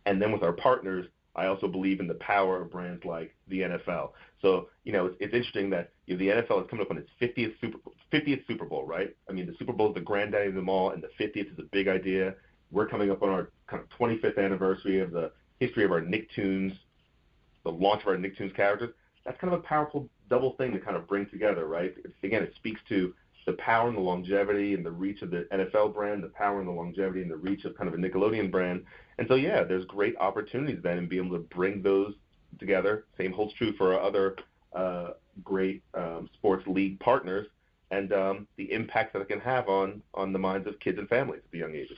And then with our partners, I also believe in the power of brands like the NFL. So, it's interesting that the NFL is coming up on its 50th Super Bowl, right? The Super Bowl is the granddaddy of them all, and the 50th is a big idea. We're coming up on our kind of 25th anniversary of the history of our Nicktoons, the launch of our Nicktoons characters. That's kind of a powerful double thing to kind of bring together, right? Again, it speaks to the power and the longevity and the reach of the NFL brand, the power and the longevity and the reach of kind of a Nickelodeon brand. And so, yeah, there's great opportunities then in being able to bring those together. Same holds true for our other great sports league partners and the impact that it can have on the minds of kids and families at the young ages.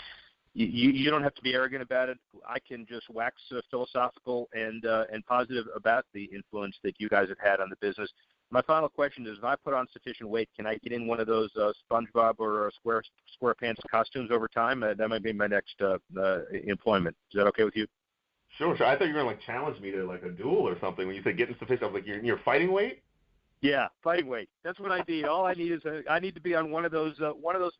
You don't have to be arrogant about it. I can just wax philosophical and positive about the influence that you guys have had on the business. My final question is, if I put on sufficient weight, can I get in one of those SpongeBob or SquarePants costumes over time? That might be my next employment. Is that okay with you? Sure. I thought you were going to challenge me to a duel or something. When you said getting sufficient, I was like, you're fighting weight? Yeah, fighting weight. That's what I need. All I need is I need to be on one of those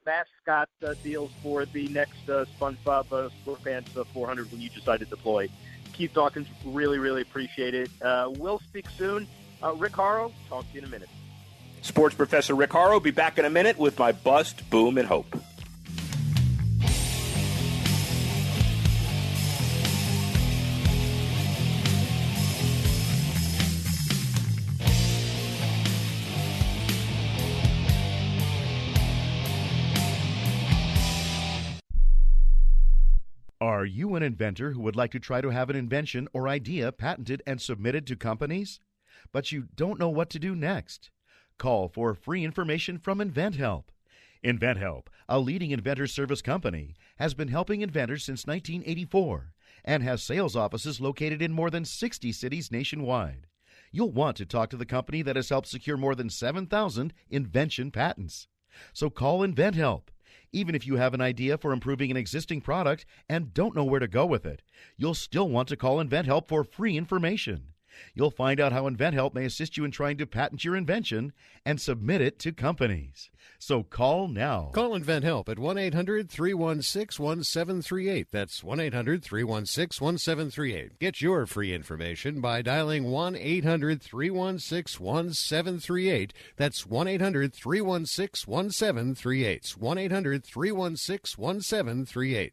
mascot deals for the next SpongeBob SquarePants 400 when you decide to deploy. Keith Dawkins, really, really appreciate it. We'll speak soon. Rick Horrow, talk to you in a minute. Sports Professor Rick Horrow will be back in a minute with my bust, boom, and hope. Are you an inventor who would like to try to have an invention or idea patented and submitted to companies, but you don't know what to do next? Call for free information from InventHelp. InventHelp, a leading inventor service company, has been helping inventors since 1984 and has sales offices located in more than 60 cities nationwide. You'll want to talk to the company that has helped secure more than 7,000 invention patents. So call InventHelp. Even if you have an idea for improving an existing product and don't know where to go with it, you'll still want to call InventHelp for free information. You'll find out how InventHelp may assist you in trying to patent your invention and submit it to companies. So call now. Call InventHelp at 1-800-316-1738. That's 1-800-316-1738. Get your free information by dialing 1-800-316-1738. That's 1-800-316-1738. 1-800-316-1738.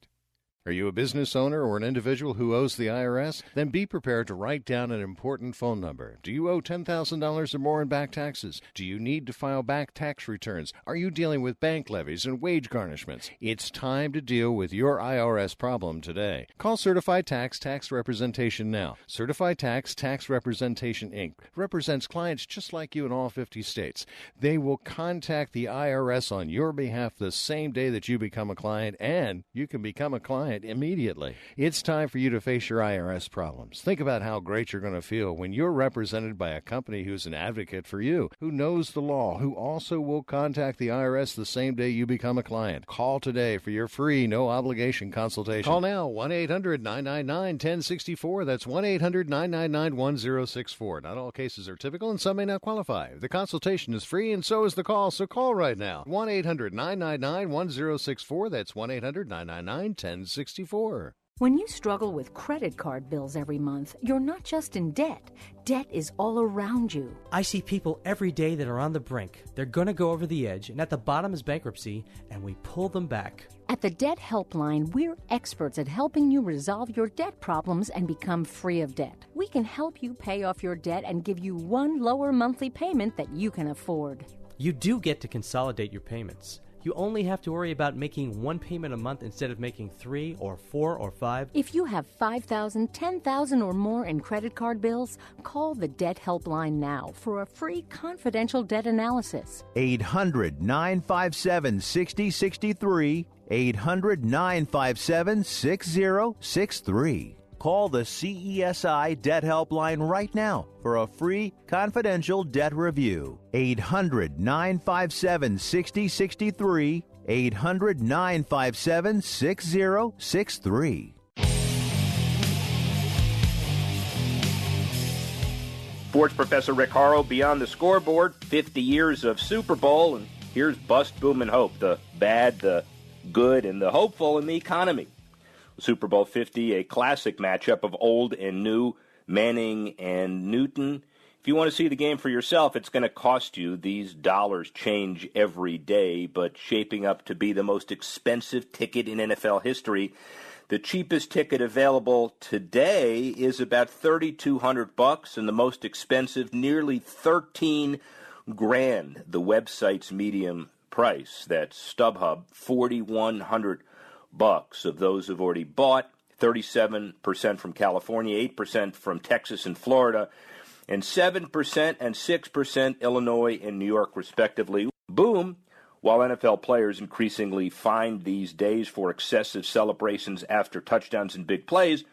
Are you a business owner or an individual who owes the IRS? Then be prepared to write down an important phone number. Do you owe $10,000 or more in back taxes? Do you need to file back tax returns? Are you dealing with bank levies and wage garnishments? It's time to deal with your IRS problem today. Call Certified Tax Representation now. Certified Tax Representation, Inc. represents clients just like you in all 50 states. They will contact the IRS on your behalf the same day that you become a client, and you can become a client immediately. It's time for you to face your IRS problems. Think about how great you're going to feel when you're represented by a company who's an advocate for you, who knows the law, who also will contact the IRS the same day you become a client. Call today for your free, no-obligation consultation. Call now, 1-800-999-1064. That's 1-800-999-1064. Not all cases are typical, and some may not qualify. The consultation is free, and so is the call, so call right now. 1-800-999-1064. That's 1-800-999-1064. When you struggle with credit card bills every month, you're not just in debt. Debt is all around you. I see people every day that are on the brink. They're going to go over the edge, and at the bottom is bankruptcy, and we pull them back. At the Debt Helpline, we're experts at helping you resolve your debt problems and become free of debt. We can help you pay off your debt and give you one lower monthly payment that you can afford. You do get to consolidate your payments. You only have to worry about making one payment a month instead of making 3 or 4 or 5. If you have $5,000, $10,000 or more in credit card bills, call the Debt Helpline now for a free confidential debt analysis. 800-957-6063. 800-957-6063. Call the CESI Debt Helpline right now for a free confidential debt review. 800-957-6063. 800-957-6063. Sports Professor Rick Horrow, Beyond the Scoreboard, 50 years of Super Bowl, and here's bust, boom, and hope, the bad, the good, and the hopeful in the economy. Super Bowl 50, a classic matchup of old and new, Manning and Newton. If you want to see the game for yourself, it's going to cost you. These dollars change every day, but shaping up to be the most expensive ticket in NFL history. The cheapest ticket available today is about $3,200, and the most expensive, nearly $13,000. The website's medium price. That's StubHub, $4,100. Of those who've already bought, 37% from California, 8% from Texas and Florida, and 7% and 6% Illinois and New York, respectively. Boom! While NFL players increasingly fined these days for excessive celebrations after touchdowns and big plays,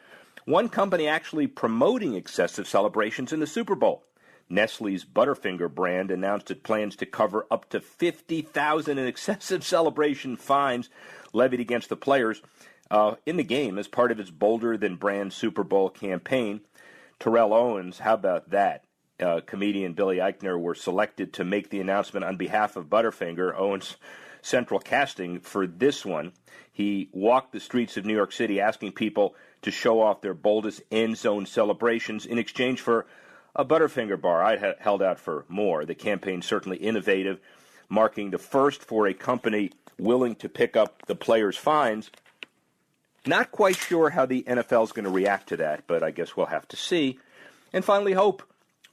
one company actually promoting excessive celebrations in the Super Bowl. Nestle's Butterfinger brand announced it plans to cover up to $50,000 in excessive celebration fines levied against the players in the game as part of its Bolder Than Brand Super Bowl campaign. Terrell Owens, how about that? Comedian Billy Eichner were selected to make the announcement on behalf of Butterfinger, Owens' central casting for this one. He walked the streets of New York City asking people to show off their boldest end zone celebrations in exchange for a Butterfinger bar. I held out for more. The campaign certainly innovative, marking the first for a company willing to pick up the players' fines. Not quite sure how the NFL is going to react to that, but I guess we'll have to see. And finally, hope.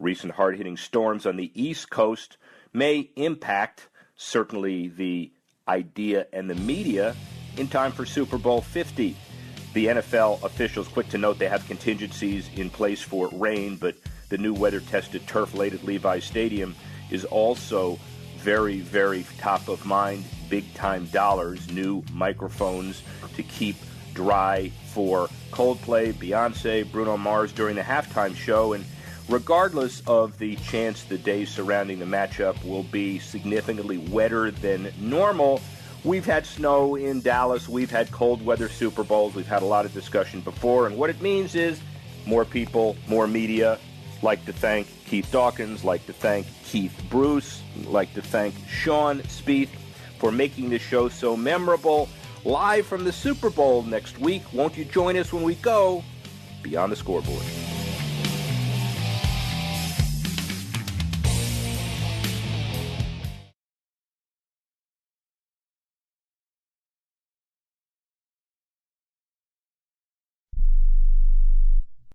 Recent hard-hitting storms on the East Coast may impact, certainly, the idea and the media in time for Super Bowl 50. The NFL officials quick to note they have contingencies in place for rain, but the new weather-tested turf laid at Levi's Stadium is also very, very top of mind. Big-time dollars, new microphones to keep dry for Coldplay, Beyonce, Bruno Mars during the halftime show. And regardless of the chance the days surrounding the matchup will be significantly wetter than normal, we've had snow in Dallas, we've had cold weather Super Bowls, we've had a lot of discussion before, and what it means is more people, more media, Like to thank Keith Dawkins, like to thank Keith Bruce, like to thank Sean Spieth for making the show so memorable. Live from the Super Bowl next week. Won't you join us when we go Beyond the Scoreboard?